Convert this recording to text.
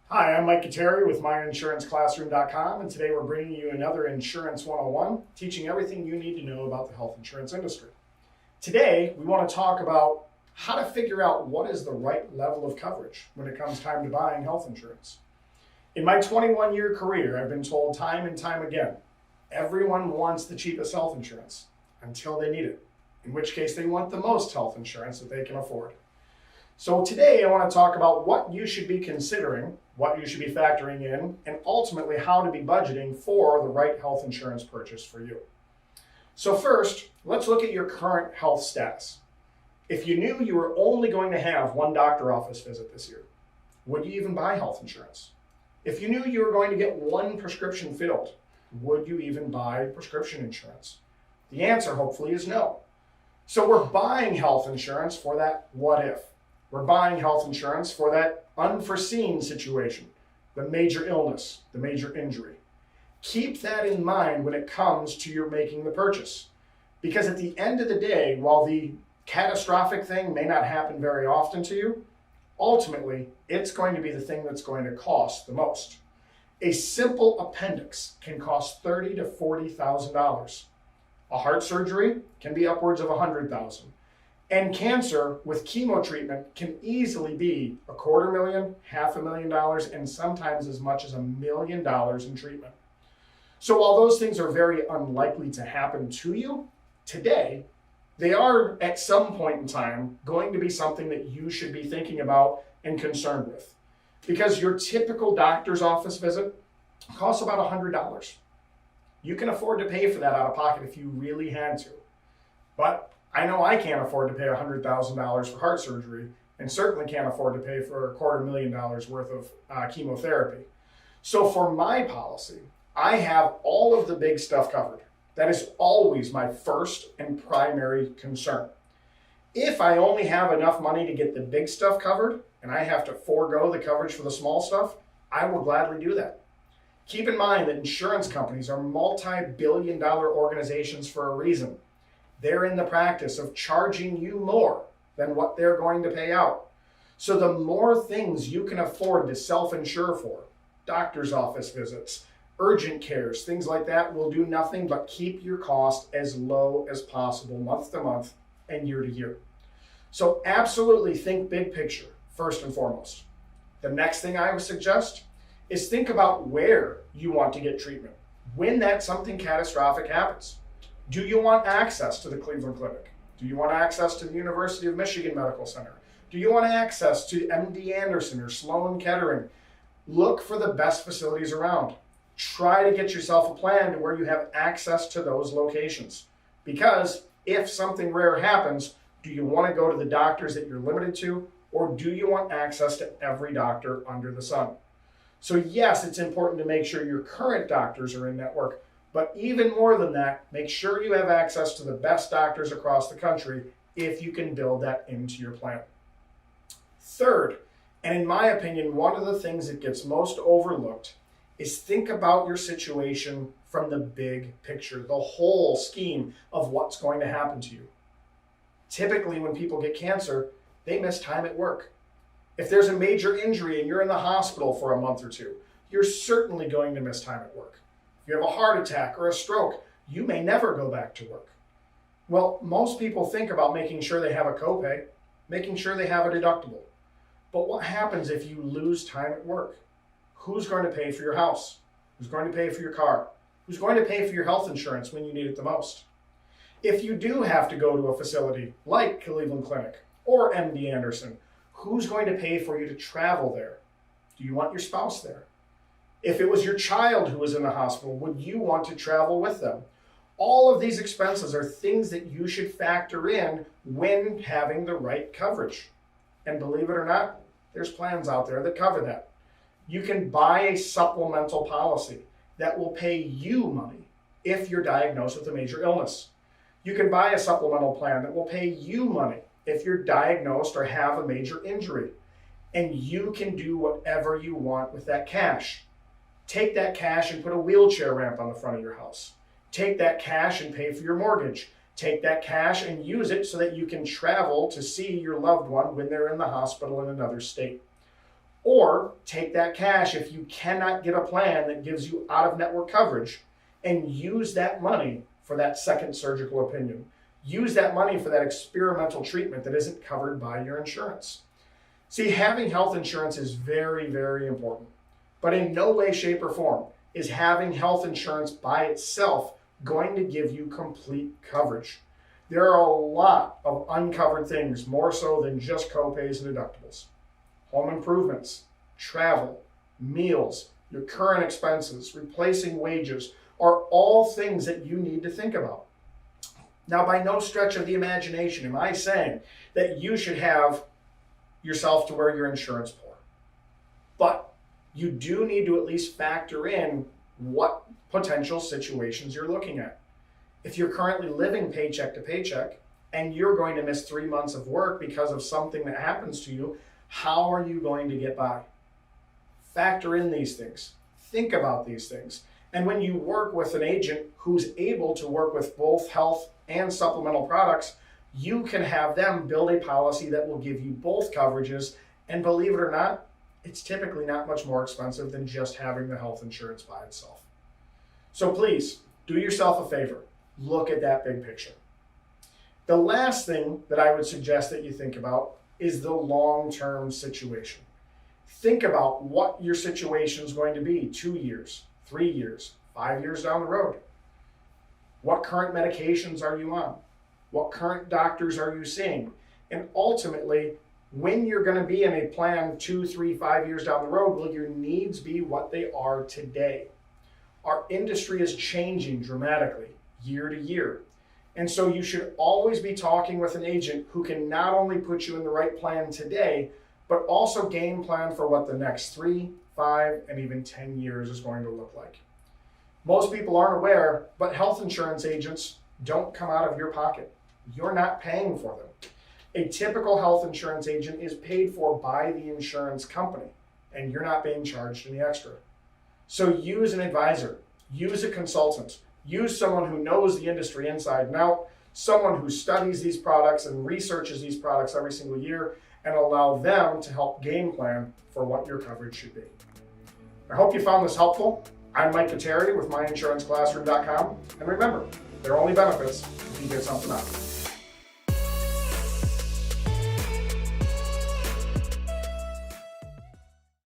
Hi, I'm Mike Kateri with MyInsuranceClassroom.com, and today we're bringing you another Insurance 101, teaching everything you need to know about the health insurance industry. Today, we want to talk about how to figure out what is the right level of coverage when it comes time to buying health insurance. In my 21-year career, I've been told time and time again, everyone wants the cheapest health insurance until they need it, in which case they want the most health insurance that they can afford. So today I want to talk about what you should be considering, what you should be factoring in, and ultimately how to be budgeting for the right health insurance purchase for you. So first, let's look at your current health status. If you knew you were only going to have one doctor office visit this year, would you even buy health insurance? If you knew you were going to get one prescription filled, would you even buy prescription insurance? The answer hopefully is no. So we're buying health insurance for that what if. We're buying health insurance for that unforeseen situation, the major illness, the major injury. Keep that in mind when it comes to your making the purchase. Because at the end of the day, while the catastrophic thing may not happen very often to you, ultimately, it's going to be the thing that's going to cost the most. A simple appendix can cost $30,000 to $40,000. A heart surgery can be upwards of $100,000. And cancer with chemo treatment can easily be $250,000, $500,000, and sometimes as much as $1 million in treatment. So while those things are very unlikely to happen to you today, they are at some point in time going to be something that you should be thinking about and concerned with. Because your typical doctor's office visit costs about $100. You can afford to pay for that out of pocket if you really had to. But I know I can't afford to pay $100,000 for heart surgery, and certainly can't afford to pay for $250,000 worth of chemotherapy. So for my policy, I have all of the big stuff covered. That is always my first and primary concern. If I only have enough money to get the big stuff covered, and I have to forego the coverage for the small stuff, I will gladly do that. Keep in mind that insurance companies are multi-billion-dollar organizations for a reason. They're in the practice of charging you more than what they're going to pay out. So the more things you can afford to self-insure for, doctor's office visits, urgent cares, things like that, will do nothing but keep your cost as low as possible month to month and year to year. So absolutely think big picture first and foremost. The next thing I would suggest is think about where you want to get treatment when that something catastrophic happens. Do you want access to the Cleveland Clinic? Do you want access to the University of Michigan Medical Center? Do you want access to MD Anderson or Sloan Kettering? Look for the best facilities around. Try to get yourself a plan to where you have access to those locations. Because if something rare happens, do you want to go to the doctors that you're limited to, or do you want access to every doctor under the sun? So yes, it's important to make sure your current doctors are in network, but even more than that, make sure you have access to the best doctors across the country if you can build that into your plan. Third, and in my opinion, one of the things that gets most overlooked is think about your situation from the big picture, the whole scheme of what's going to happen to you. Typically, when people get cancer, they miss time at work. If there's a major injury and you're in the hospital for a month or two, you're certainly going to miss time at work. If you have a heart attack or a stroke, you may never go back to work. Well, most people think about making sure they have a copay, making sure they have a deductible. But what happens if you lose time at work? Who's going to pay for your house? Who's going to pay for your car? Who's going to pay for your health insurance when you need it the most? If you do have to go to a facility like Cleveland Clinic or MD Anderson, who's going to pay for you to travel there? Do you want your spouse there? If it was your child who was in the hospital, would you want to travel with them? All of these expenses are things that you should factor in when having the right coverage. And believe it or not, there's plans out there that cover that. You can buy a supplemental policy that will pay you money if you're diagnosed with a major illness. You can buy a supplemental plan that will pay you money if you're diagnosed or have a major injury. And you can do whatever you want with that cash. Take that cash and put a wheelchair ramp on the front of your house. Take that cash and pay for your mortgage. Take that cash and use it so that you can travel to see your loved one when they're in the hospital in another state. Or take that cash if you cannot get a plan that gives you out-of-network coverage and use that money for that second surgical opinion. Use that money for that experimental treatment that isn't covered by your insurance. See, having health insurance is very, very important. But in no way, shape, or form is having health insurance by itself going to give you complete coverage. There are a lot of uncovered things, more so than just copays and deductibles. Home improvements, travel, meals, your current expenses, replacing wages are all things that you need to think about. Now, by no stretch of the imagination am I saying that you should have yourself to where you're insurance poor. But you do need to at least factor in what potential situations you're looking at. If you're currently living paycheck to paycheck and you're going to miss 3 months of work because of something that happens to you, how are you going to get by? Factor in these things. Think about these things. And when you work with an agent who's able to work with both health and supplemental products, you can have them build a policy that will give you both coverages. And believe it or not, it's typically not much more expensive than just having the health insurance by itself. So please, do yourself a favor. Look at that big picture. The last thing that I would suggest that you think about is the long-term situation. Think about what your situation is going to be 2 years, 3 years, 5 years down the road. What current medications are you on? What current doctors are you seeing? And ultimately, when you're going to be in a plan 2, 3, 5 years down the road, will your needs be what they are today? Our industry is changing dramatically year to year. And so you should always be talking with an agent who can not only put you in the right plan today, but also game plan for what the next 3, 5, and even 10 years is going to look like. Most people aren't aware, but health insurance agents don't come out of your pocket. You're not paying for them. A typical health insurance agent is paid for by the insurance company, and you're not being charged any extra. So use an advisor, use a consultant, use someone who knows the industry inside and out, someone who studies these products and researches these products every single year, and allow them to help game plan for what your coverage should be. I hope you found this helpful. I'm Mike Kateri with MyInsuranceClassroom.com, and remember, there are only benefits if you get something out of it.